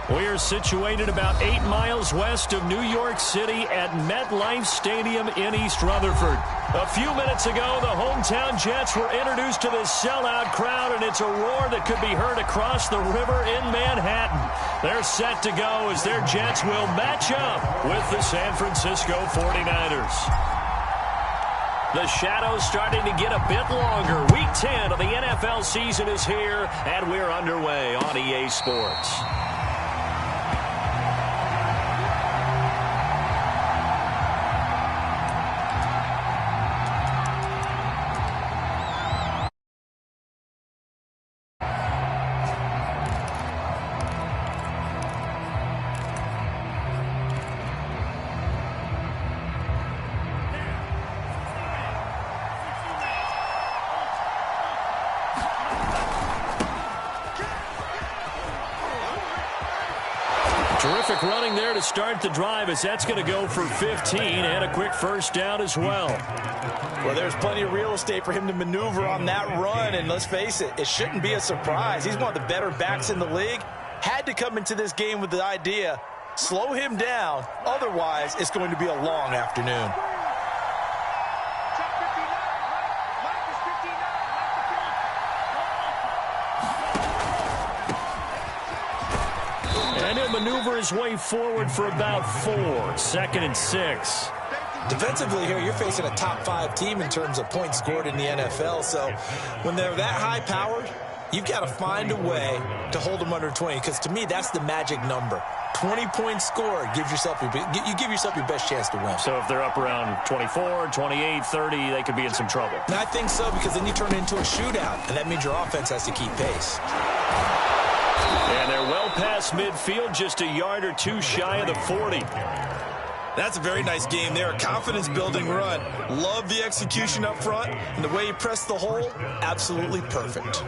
We are situated about 8 miles west of New York City at MetLife Stadium in East Rutherford. A few minutes ago, the hometown Jets were introduced to this sellout crowd, and it's a roar that could be heard across the river in Manhattan. They're set to go as their Jets will match up with the San Francisco 49ers. The shadow's starting to get a bit longer. Week 10 of the NFL season is here, and we're underway on EA Sports. Terrific running there to start the drive, as that's going to go for 15 and a quick first down as well. Well, there's plenty of real estate for him to maneuver on that run, and let's face it, it shouldn't be a surprise. He's one of the better backs in the league. Had to come into this game with the idea, slow him down, otherwise it's going to be a long afternoon. And he'll maneuver his way forward for about 4. 2nd and 6. Defensively here, you're facing a top 5 team in terms of points scored in the NFL. So when they're that high-powered, you've got to find a way to hold them under 20. Because to me, that's the magic number. 20 points scored, you give yourself your best chance to win. So if they're up around 24, 28, 30, they could be in some trouble. And I think so, because then you turn it into a shootout, and that means your offense has to keep pace. And they're well past midfield, just a yard or 2 shy of the 40. That's a very nice game there. A confidence-building run. Love the execution up front, and the way he pressed the hole, absolutely perfect.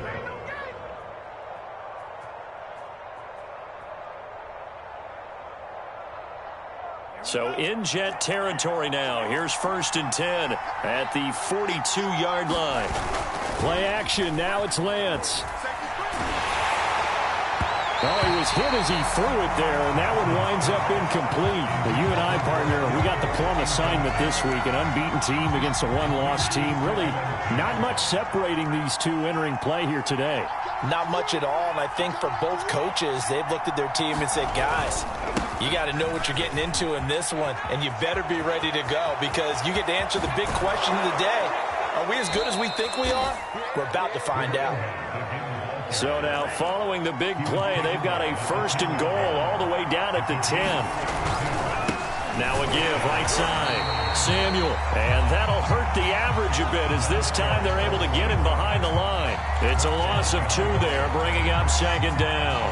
So in Jet territory now. Here's 1st and 10 at the 42-yard line. Play action. Now it's Lance. Oh, he was hit as he threw it there, and that one winds up incomplete. But you and I, partner, we got the plum assignment this week, an unbeaten team against a one-loss team. Really not much separating these two entering play here today. Not much at all, and I think for both coaches, they've looked at their team and said, guys, you got to know what you're getting into in this one, and you better be ready to go, because you get to answer the big question of the day. Are we as good as we think we are? We're about to find out. So now, following the big play, they've got a 1st and goal all the way down at the 10. Now a give, right side. Samuel, and that'll hurt the average a bit, as this time they're able to get him behind the line. It's a loss of 2 there, bringing up 2nd down.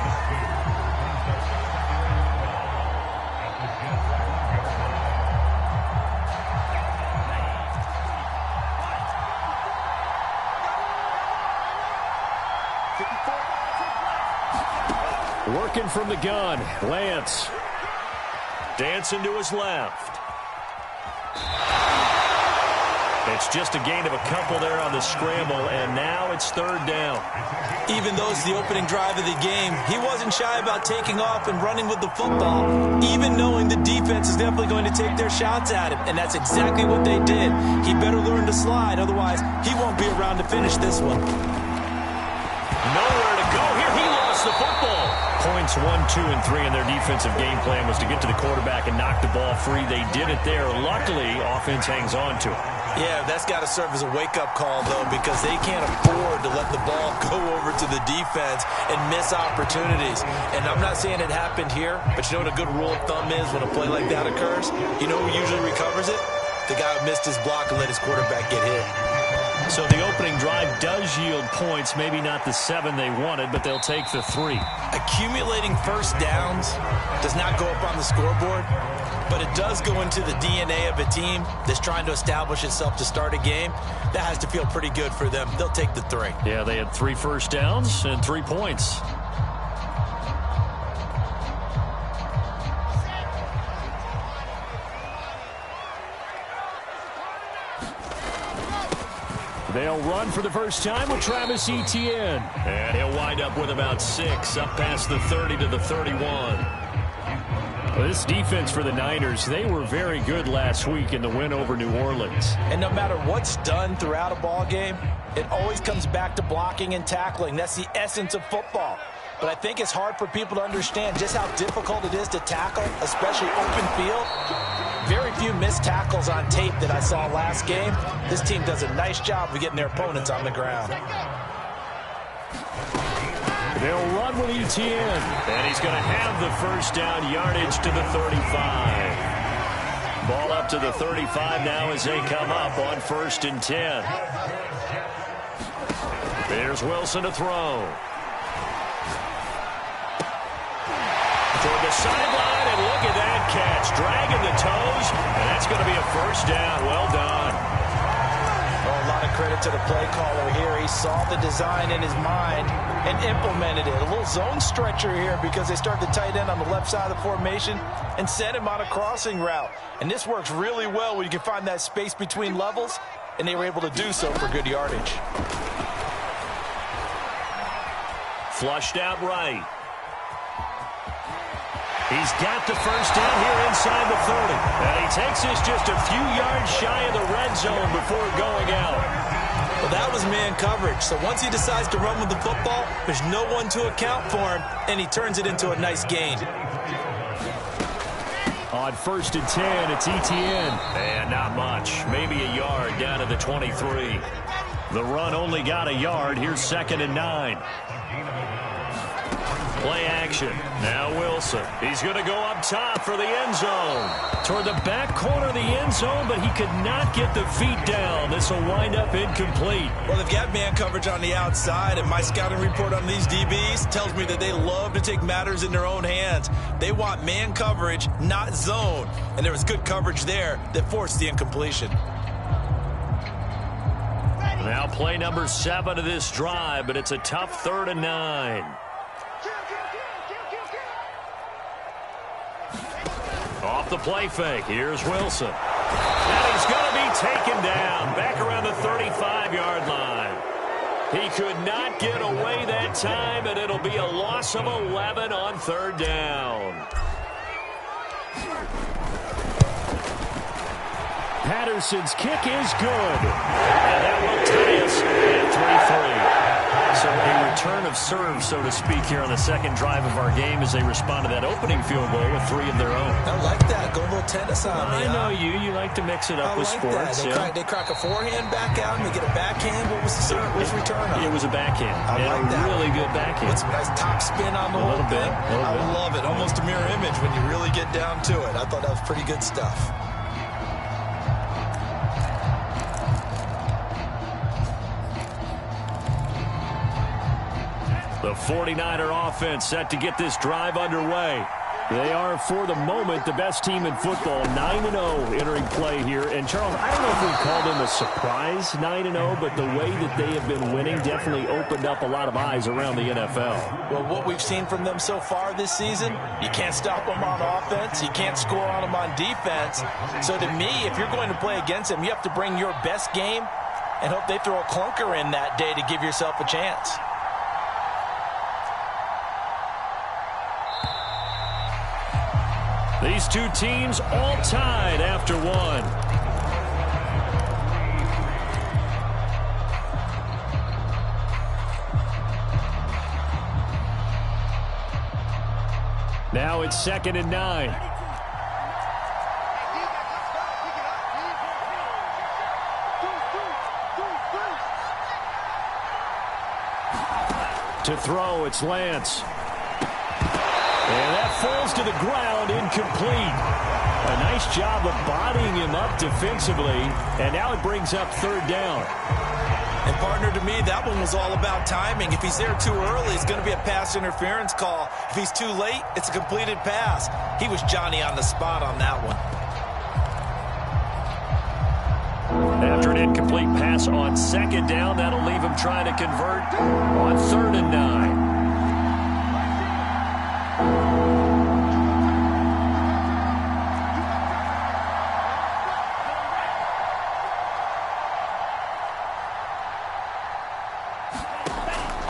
Working from the gun, Lance. Dancing to his left. It's just a gain of a couple there on the scramble, and now it's 3rd down. Even though it's the opening drive of the game, he wasn't shy about taking off and running with the football, even knowing the defense is definitely going to take their shots at him, and that's exactly what they did. He better learn to slide, otherwise he won't be around to finish this one. Nowhere to go here. He lost the football. Points 1, 2, and 3 in their defensive game plan was to get to the quarterback and knock the ball free. They did it there. Luckily, offense hangs on to it. Yeah, that's got to serve as a wake-up call, though, because they can't afford to let the ball go over to the defense and miss opportunities. And I'm not saying it happened here, but you know what a good rule of thumb is when a play like that occurs? You know who usually recovers it? The guy who missed his block and let his quarterback get hit. So the opening drive does yield points, maybe not the 7 they wanted, but they'll take the 3. Accumulating first downs does not go up on the scoreboard, but it does go into the DNA of a team that's trying to establish itself to start a game. That has to feel pretty good for them. They'll take the 3. Yeah, they had 3 first downs and 3 points. They'll run for the first time with Travis Etienne. And he'll wind up with about 6, up past the 30 to the 31. Well, this defense for the Niners, they were very good last week in the win over New Orleans. And no matter what's done throughout a ball game, it always comes back to blocking and tackling. That's the essence of football. But I think it's hard for people to understand just how difficult it is to tackle, especially open field. Very few missed tackles on tape that I saw last game. This team does a nice job of getting their opponents on the ground. They'll run with Etienne. And he's going to have the first down, yardage to the 35. Ball up to the 35 now as they come up on 1st and 10. There's Wilson to throw. Toward the sideline, and look at that catch. Dragging the toes, and that's going to be a first down. Well done. Well, a lot of credit to the play caller here. He saw the design in his mind and implemented it. A little zone stretcher here because they start the tight end on the left side of the formation and sent him on a crossing route. And this works really well when you can find that space between levels, and they were able to do so for good yardage. Flushed out right. He's got the first down here inside the 30. And he takes this just a few yards shy of the red zone before going out. Well, that was man coverage. So once he decides to run with the football, there's no one to account for him, and he turns it into a nice gain. On 1st and 10, it's Etienne. And not much. Maybe a yard down to the 23. The run only got a yard. Here's 2nd and 9. Play action. Now Wilson. He's going to go up top for the end zone. Toward the back corner of the end zone, but he could not get the feet down. This will wind up incomplete. Well, they've got man coverage on the outside, and my scouting report on these DBs tells me that they love to take matters in their own hands. They want man coverage, not zone. And there was good coverage there that forced the incompletion. Now play number 7 of this drive, but it's a tough 3rd and 9. Off the play fake. Here's Wilson. And he's going to be taken down back around the 35-yard line. He could not get away that time, and it'll be a loss of 11 on 3rd down. Patterson's kick is good. And that will tie us at 3-3. So a return of serve, so to speak, here on the second drive of our game as they respond to that opening field goal with 3 of their own. I like that. Go a little tennis on me. I know you. You like to mix it up with sports. They crack a forehand back out and they get a backhand. What was the serve? What was the return on? It was a backhand. I like that. Really good backhand. It's a nice top spin on the whole thing. I love it. Almost a mirror image when you really get down to it. I thought that was pretty good stuff. The 49er offense set to get this drive underway. They are, for the moment, the best team in football, 9-0 entering play here. And, Charles, I don't know if we call them a surprise 9-0, but the way that they have been winning definitely opened up a lot of eyes around the NFL. Well, what we've seen from them so far this season, you can't stop them on offense. You can't score on them on defense. So, to me, if you're going to play against them, you have to bring your best game and hope they throw a clunker in that day to give yourself a chance. These two teams all tied after one. Now it's 2nd and 9. To throw, it's Lance. And that falls to the ground, incomplete. A nice job of bodying him up defensively, and now it brings up 3rd down. And, partner, to me, that one was all about timing. If he's there too early, it's going to be a pass interference call. If he's too late, it's a completed pass. He was Johnny on the spot on that one. After an incomplete pass on 2nd down, that'll leave him trying to convert on 3rd and 9.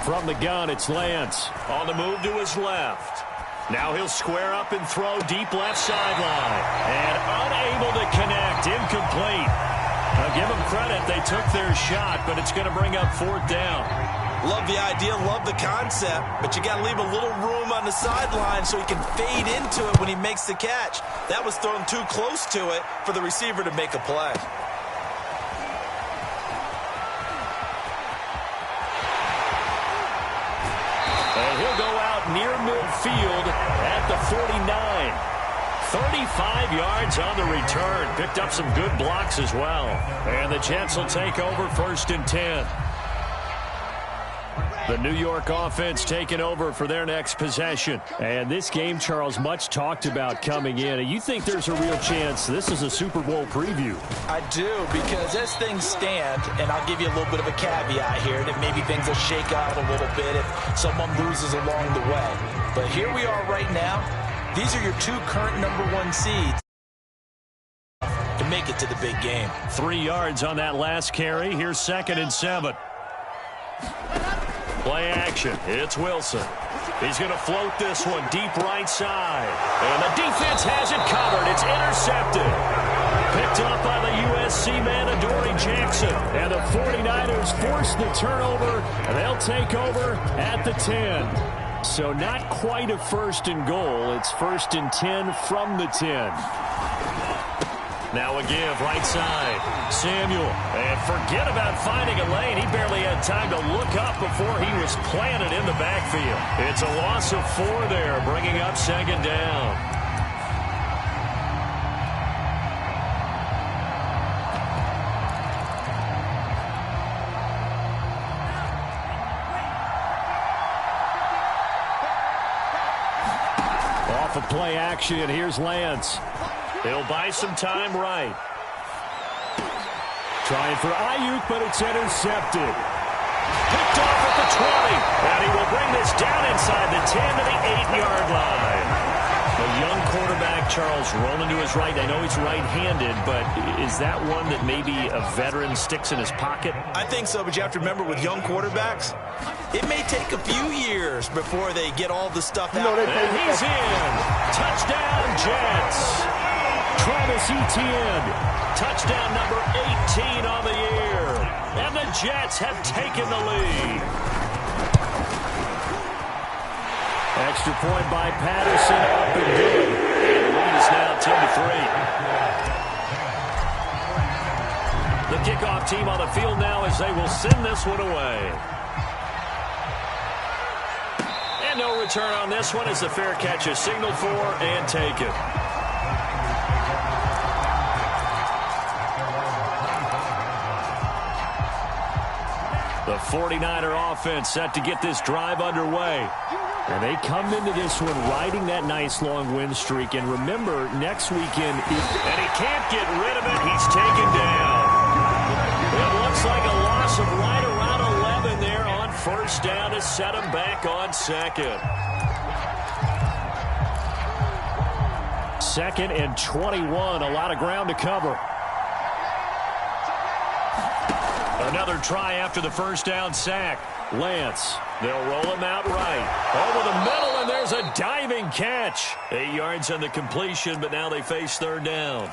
From the gun, it's Lance. On the move to his left. Now he'll square up and throw deep left sideline. And unable to connect. Incomplete. Now give them credit. They took their shot, but it's going to bring up fourth down. Love the idea, love the concept, but you got to leave a little room on the sideline so he can fade into it when he makes the catch. That was thrown too close to it for the receiver to make a play. And he'll go out near midfield at the 49. 35 yards on the return. Picked up some good blocks as well. And the Jets will take over 1st and 10. The New York offense taking over for their next possession. And this game, Charles, much talked about coming in. And you think there's a real chance this is a Super Bowl preview? I do, because as things stand, and I'll give you a little bit of a caveat here, that maybe things will shake out a little bit if someone loses along the way. But here we are right now. These are your two current #1 seeds to make it to the big game. 3 yards on that last carry. Here's 2nd and 7. Play action. It's Wilson. He's going to float this one deep right side. And the defense has it covered. It's intercepted. Picked up by the USC man, Adoree Jackson. And the 49ers force the turnover. And they'll take over at the 10. So not quite a 1st and goal. It's 1st and 10 from the 10. Now a give, right side. Samuel. And forget about finding a lane. He barely had time to look up before he was planted in the backfield. It's a loss of 4 there, bringing up 2nd down. Off of play action, here's Lance. He'll buy some time right. Trying for Ayuk, but it's intercepted. Picked off at the 20. And he will bring this down inside the 10 to the 8-yard line. A young quarterback, Charles, rolling to his right. I know he's right-handed, but is that one that maybe a veteran sticks in his pocket? I think so, but you have to remember with young quarterbacks, it may take a few years before they get all the stuff out. And he's in. Touchdown, Jets. Travis Etienne, touchdown number 18 on the year. And the Jets have taken the lead. Extra point by Patterson, up and good. And the lead is now 10-3. The kickoff team on the field now as they will send this one away. And no return on this one as the fair catch is signaled for and taken. The 49er offense set to get this drive underway. And they come into this one riding that nice long win streak. And remember, next weekend, and he can't get rid of it. He's taken down. It looks like a loss of right around 11 there on 1st down to set him back on 2nd. 2nd and 21, a lot of ground to cover. Another try after the 1st down sack. Lance, they'll roll him out right. Over the middle, and there's a diving catch. 8 yards on the completion, but now they face 3rd down.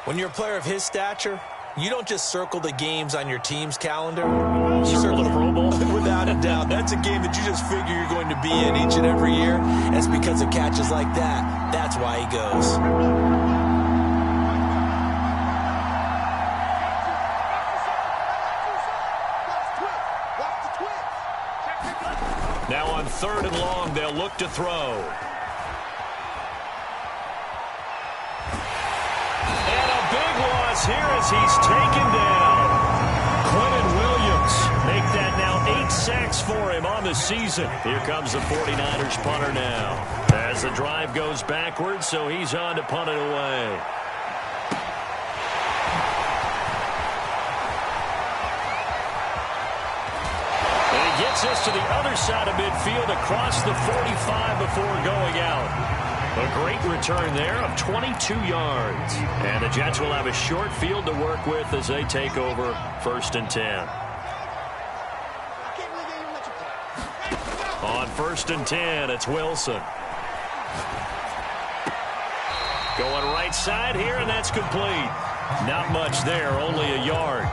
When you're a player of his stature, you don't just circle the games on your team's calendar. You circle the Pro Bowl. Without a doubt. That's a game that you just figure you're going to be in each and every year. And it's because of catches like that. That's why he goes. Now on 3rd and long, they'll look to throw. And a big loss here as he's taken down. Quentin Williams make that now 8 sacks for him on the season. Here comes the 49ers punter now. As the drive goes backwards, so he's on to punt it away. Gets us to the other side of midfield across the 45 before going out. A great return there of 22 yards. And the Jets will have a short field to work with as they take over 1st and 10. On 1st and 10, it's Wilson. Going right side here, and that's complete. Not much there, only a yard.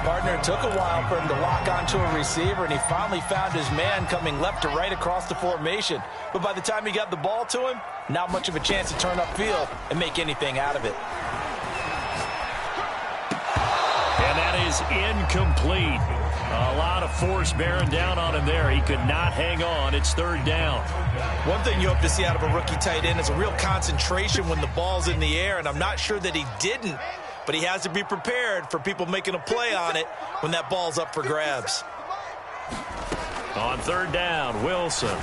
Partner, it took a while for him to lock onto a receiver, and he finally found his man coming left to right across the formation. But by the time he got the ball to him, not much of a chance to turn upfield and make anything out of it. And that is incomplete. A lot of force bearing down on him there. He could not hang on. It's 3rd down. One thing you hope to see out of a rookie tight end is a real concentration when the ball's in the air, and I'm not sure that he didn't, but he has to be prepared for people making a play on it when that ball's up for grabs. On 3rd down, Wilson. And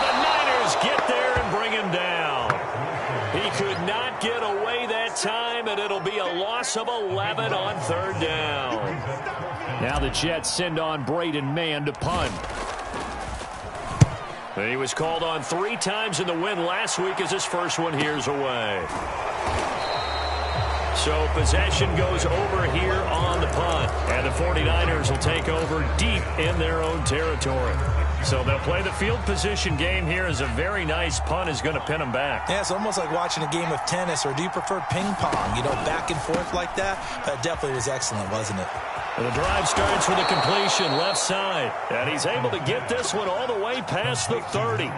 the Niners get there and bring him down. He could not get away that time, and it'll be a loss of 11 on 3rd down. Now the Jets send on Braden Mann to punt. He was called on 3 times in the win last week as his first one here's away. So possession goes over here on the punt. And the 49ers will take over deep in their own territory. So they'll play the field position game here as a very nice punt is going to pin them back. Yeah, it's almost like watching a game of tennis, or do you prefer ping pong? You know, back and forth like that? That definitely was excellent, wasn't it? And the drive starts with a completion left side. And he's able to get this one all the way past the 30.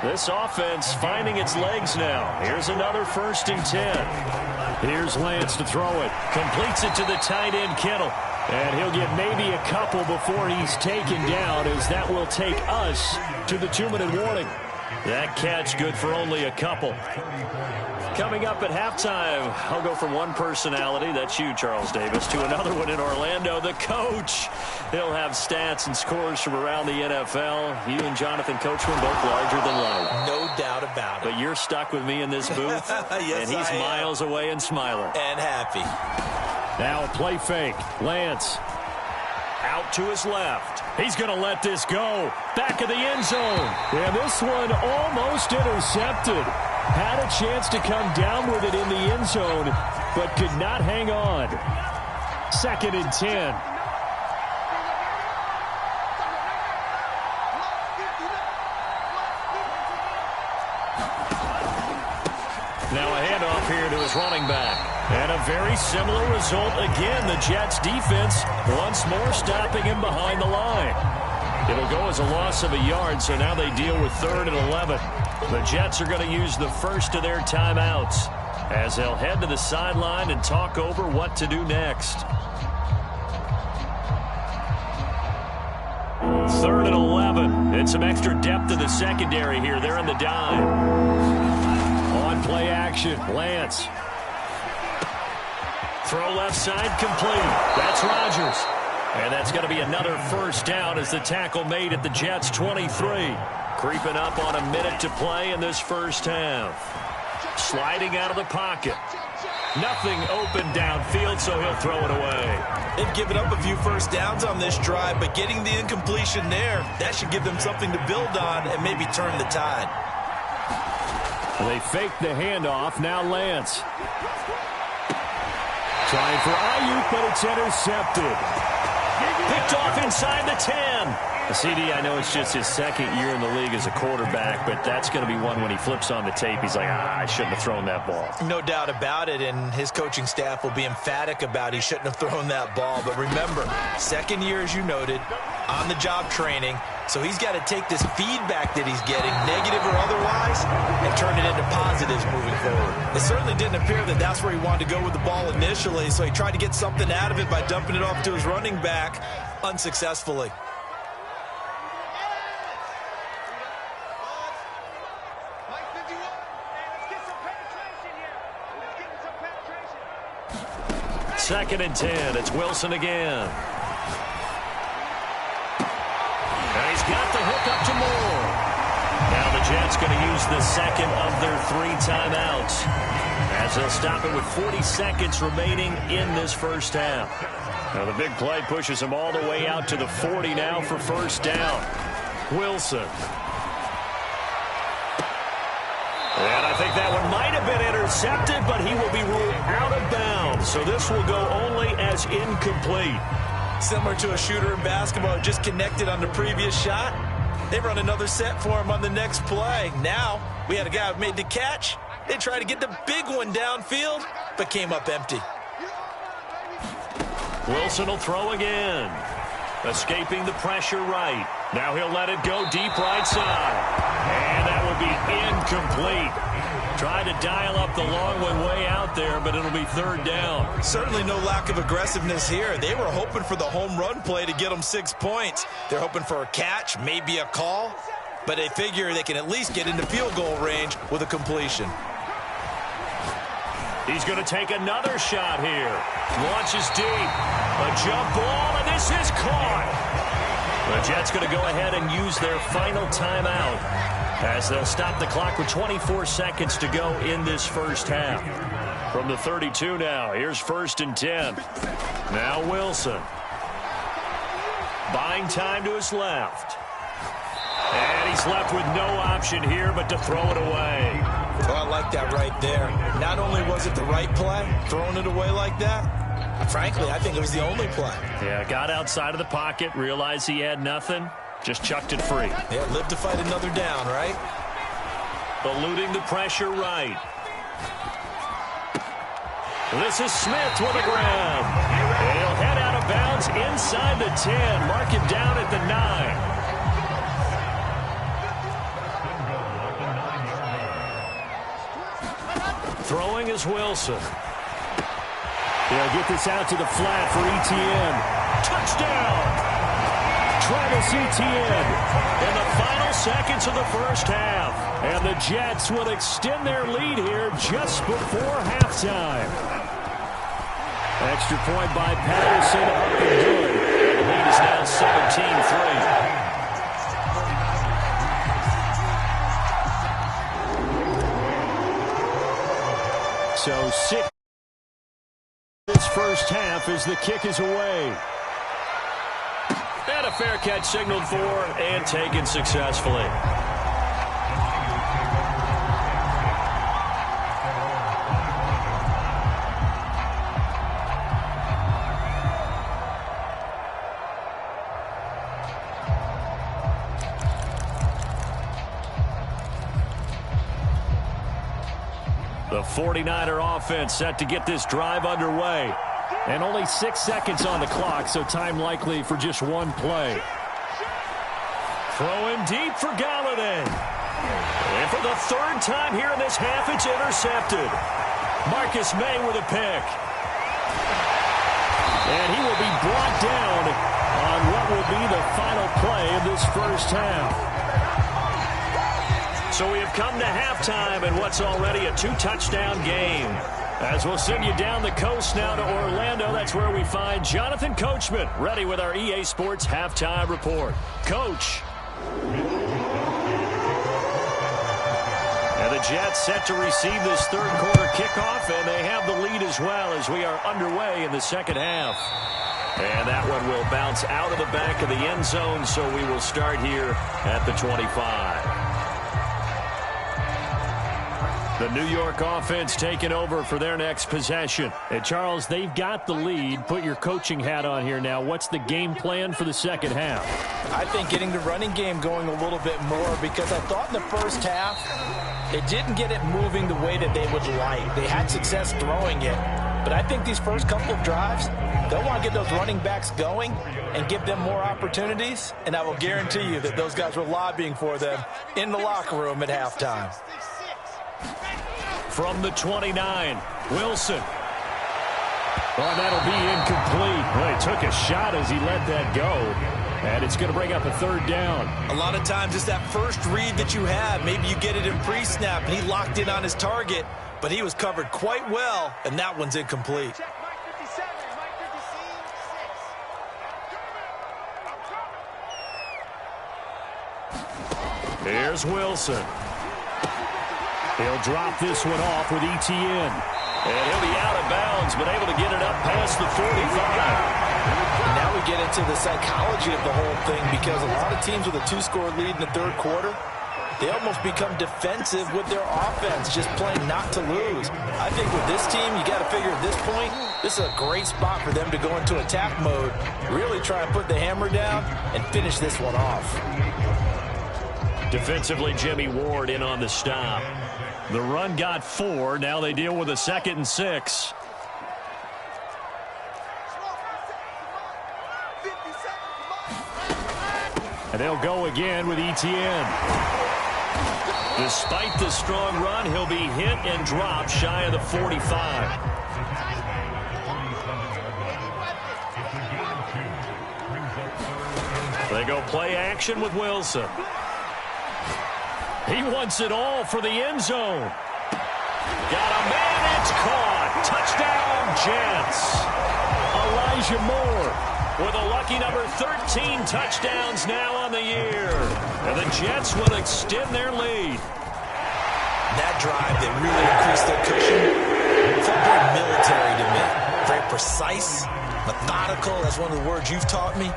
This offense finding its legs now. Here's another 1st and 10. Here's Lance to throw it. Completes it to the tight end, Kittle. And he'll get maybe a couple before he's taken down, as that will take us to the 2-minute warning. That catch good for only a couple. Coming up at halftime, I'll go from one personality, that's you, Charles Davis, to another one in Orlando, the coach. He'll have stats and scores from around the NFL. You and Jonathan Coachman both larger than life. No doubt about it. But you're stuck with me in this booth, yes, and he's miles away and smiling. And happy. Now a play fake. Lance out to his left. He's going to let this go. Back of the end zone. And this one almost intercepted. Had a chance to come down with it in the end zone, but could not hang on. 2nd and 10. Now a handoff here to his running back. And a very similar result again. The Jets defense once more stopping him behind the line. It'll go as a loss of a yard, so now they deal with 3rd and 11. The Jets are going to use the first of their timeouts as they'll head to the sideline and talk over what to do next. 3rd and 11. And some extra depth to the secondary here. They're in the dime. On play action, Lance. Throw left side complete. That's Rodgers. And that's going to be another 1st down as the tackle made at the Jets' 23. Creeping up on a minute to play in this first half. Sliding out of the pocket. Nothing open downfield, so he'll throw it away. They've given up a few 1st downs on this drive, but getting the incompletion there, that should give them something to build on and maybe turn the tide. They fake the handoff. Now Lance. Trying for Ayuk, but it's intercepted. Picked off inside the 10. CD, I know it's just his 2nd year in the league as a quarterback, but that's going to be one when he flips on the tape. He's like, I shouldn't have thrown that ball. No doubt about it, and his coaching staff will be emphatic about he shouldn't have thrown that ball. But remember, 2nd year, as you noted, on-the-job training, so he's got to take this feedback that he's getting, negative or otherwise, and turn it into positives moving forward. It certainly didn't appear that that's where he wanted to go with the ball initially, so he tried to get something out of it by dumping it off to his running back unsuccessfully. Second and 10. It's Wilson again. And he's got the hook up to Moore. Now the Jets going to use the 2nd of their 3 timeouts as they'll stop it with 40 seconds remaining in this first half. Now the big play pushes him all the way out to the 40 now for 1st down. Wilson. And I think that one might have been intercepted, but he will be ruled out of bounds. So this will go only as incomplete. Similar to a shooter in basketball, just connected on the previous shot. They run another set for him on the next play. Now, we had a guy who made the catch. They tried to get the big one downfield, but came up empty. Wilson will throw again. Escaping the pressure right. Now he'll let it go deep right side. And that will be incomplete. Tried to dial up the long one way out there, but it'll be third down. Certainly no lack of aggressiveness here. They were hoping for the home run play to get them 6 points. They're hoping for a catch, maybe a call, but they figure they can at least get into field goal range with a completion. He's going to take another shot here. Launches deep. A jump ball, and this is caught. The Jets going to go ahead and use their final timeout as they'll stop the clock with 24 seconds to go in this first half. From the 32 now, here's 1st and 10. Now Wilson. Buying time to his left. And he's left with no option here but to throw it away. Oh, I like that right there. Not only was it the right play, throwing it away like that, frankly, I think it was the only play. Yeah, got outside of the pocket, realized he had nothing, just chucked it free. Yeah, live to fight another down, right? Eluding the pressure right. This is Smith with a grab. He'll head out of bounds inside the 10. Mark him down at the 9. Throwing is Wilson. He'll get this out to the flat for Etienne. Touchdown! Travis Etienne in the final seconds of the first half. And the Jets will extend their lead here just before halftime. Extra point by Patterson up and good. The lead is now 17-3. So 6 this first half as the kick is away. And a fair catch signaled for and taken successfully. The 49er offense set to get this drive underway. And only 6 seconds on the clock, so time likely for just one play. Throwing deep for Galladay. And for the third time here in this half, it's intercepted. Marcus May with a pick. And he will be brought down on what will be the final play of this first half. So we have come to halftime in what's already a 2-touchdown game. As we'll send you down the coast now to Orlando, that's where we find Jonathan Coachman ready with our EA Sports halftime report. Coach. And the Jets set to receive this third quarter kickoff, and they have the lead as well as we are underway in the second half. And that one will bounce out of the back of the end zone, so we will start here at the 25. The New York offense taking over for their next possession. And Charles, they've got the lead. Put your coaching hat on here now. What's the game plan for the second half? I think getting the running game going a little bit more, because I thought in the first half they didn't get it moving the way that they would like. They had success throwing it. But I think these first couple of drives, they'll want to get those running backs going and give them more opportunities. And I will guarantee you that those guys were lobbying for them in the locker room at halftime. From the 29, Wilson. Oh, that'll be incomplete. Well, he took a shot as he let that go. And it's going to bring up a third down. A lot of times it's that first read that you have. Maybe you get it in pre-snap, and he locked in on his target, but he was covered quite well, and that one's incomplete. Here's Wilson. He'll drop this one off with Etienne. And he'll be out of bounds, but able to get it up past the 45. And now we get into the psychology of the whole thing, because a lot of teams with a 2-score lead in the third quarter, they almost become defensive with their offense, just playing not to lose. I think with this team, you got to figure at this point, this is a great spot for them to go into attack mode, really try and put the hammer down and finish this one off. Defensively, Jimmy Ward in on the stop. The run got 4. Now they deal with a 2nd and 6. And they'll go again with Etienne. Despite the strong run, he'll be hit and dropped shy of the 45. They go play action with Wilson. He wants it all for the end zone. Got a man, it's caught. Touchdown, Jets. Elijah Moore with a lucky number 13 touchdowns now on the year. And the Jets will extend their lead. That drive, they really increased their cushion. It felt very military to me. Very precise, methodical. That's one of the words you've taught me.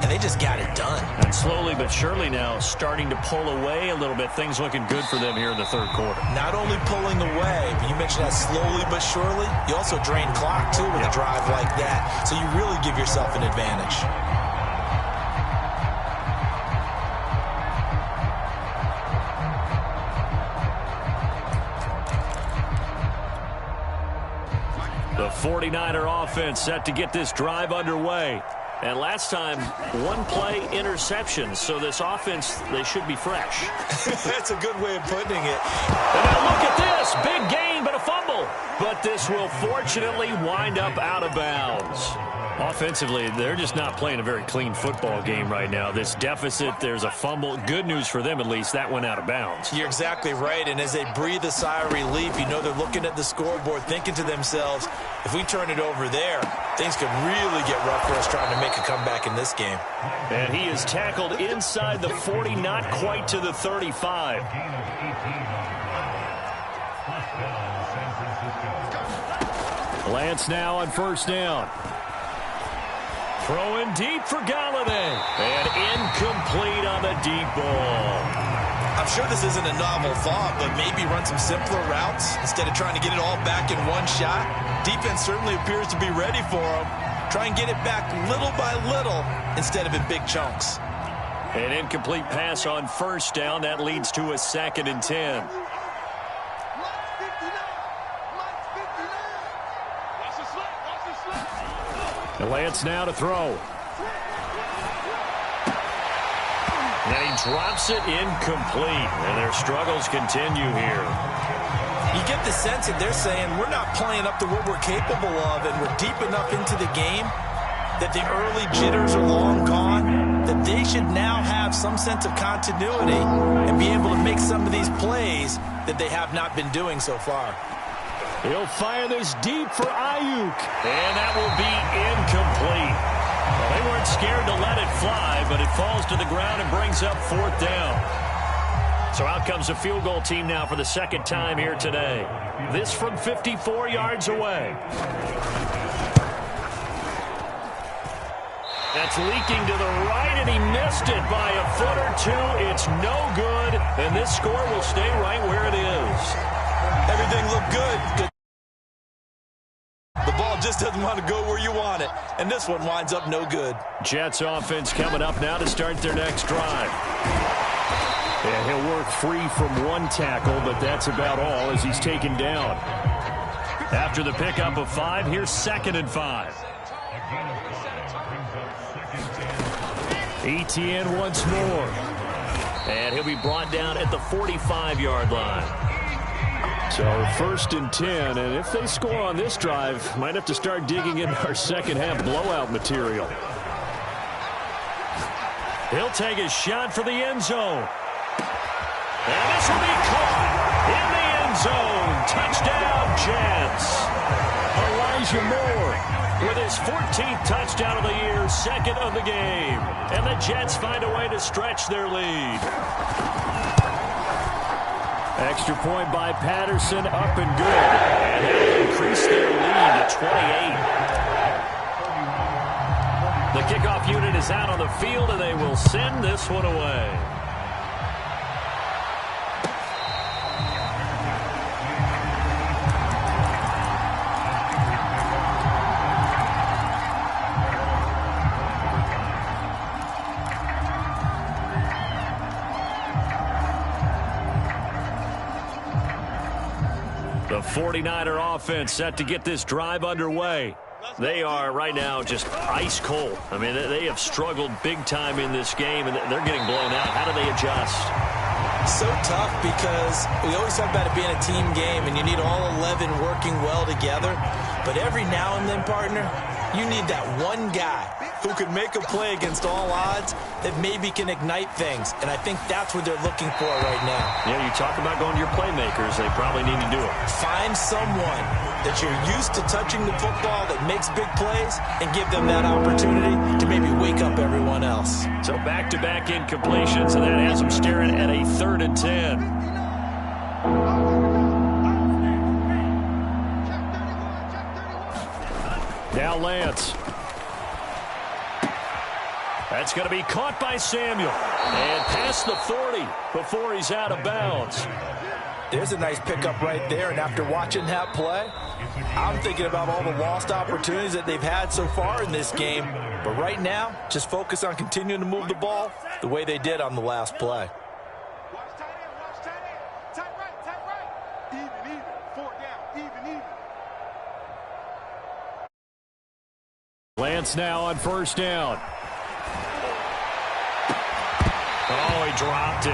And they just got it done. And slowly but surely now starting to pull away a little bit. Things looking good for them here in the third quarter. Not only pulling away, but you mentioned that slowly but surely. You also drain clock, too, with a drive like that. So you really give yourself an advantage. The 49er offense set to get this drive underway. And last time, one play interception. So this offense, they should be fresh. That's a good way of putting it. And now look at this. Big gain, but a fumble. But this will fortunately wind up out of bounds. Offensively, they're just not playing a very clean football game right now. This deficit, there's a fumble. Good news for them, at least. That went out of bounds. You're exactly right. And as they breathe a sigh of relief, you know they're looking at the scoreboard, thinking to themselves, if we turn it over there, things could really get rough for us trying to make a comeback in this game. And he is tackled inside the 40, not quite to the 35. Lance now on first down. Throwing deep for Galladay. And incomplete on the deep ball. I'm sure this isn't a novel thought, but maybe run some simpler routes instead of trying to get it all back in one shot. Defense certainly appears to be ready for them. Try and get it back little by little instead of in big chunks. An incomplete pass on first down. That leads to a 2nd and 10. Lance now to throw. And he drops it incomplete. And their struggles continue here. You get the sense that they're saying we're not playing up to what we're capable of, and we're deep enough into the game that the early jitters are long gone, that they should now have some sense of continuity and be able to make some of these plays that they have not been doing so far. He'll fire this deep for Ayuk. And that will be incomplete. Well, they weren't scared to let it fly, but it falls to the ground and brings up 4th down. So out comes the field goal team now for the 2nd time here today. This from 54 yards away. That's leaking to the right, and he missed it by a foot or two. It's no good, and this score will stay right where it is. Everything looked good. The ball just doesn't want to go where you want it, and this one winds up no good. Jets offense coming up now to start their next drive. Yeah, he'll work free from one tackle, but that's about all as he's taken down. After the pickup of 5, here's 2nd and 5. Etienne once more. And he'll be brought down at the 45-yard line. So 1st and 10, and if they score on this drive, might have to start digging into our second-half blowout material. He'll take a shot for the end zone. And this will be caught in the end zone. Touchdown, Jets. Elijah Moore with his 14th touchdown of the year, 2nd of the game. And the Jets find a way to stretch their lead. Extra point by Patterson, up and good. And they'll increase their lead to 28. The kickoff unit is out on the field, and they will send this one away. 49er offense set to get this drive underway. They are right now just ice cold. I mean, they have struggled big time in this game, and they're getting blown out. How do they adjust? So tough because we always talk about it being a team game, and you need all 11 working well together. But every now and then, partner, you need that one guy who can make a play against all odds that maybe can ignite things. And I think that's what they're looking for right now. Yeah, you talk about going to your playmakers. They probably need to do it. Find someone that you're used to touching the football that makes big plays and give them that opportunity to maybe wake up everyone else. So back-to-back incompletions, and that has them staring at a 3rd and 10. Now Lance. That's going to be caught by Samuel. And past the 40 before he's out of bounds. There's a nice pickup right there, and after watching that play, I'm thinking about all the lost opportunities that they've had so far in this game. But right now, just focus on continuing to move the ball the way they did on the last play. Lance now on 1st down. Oh, he dropped it.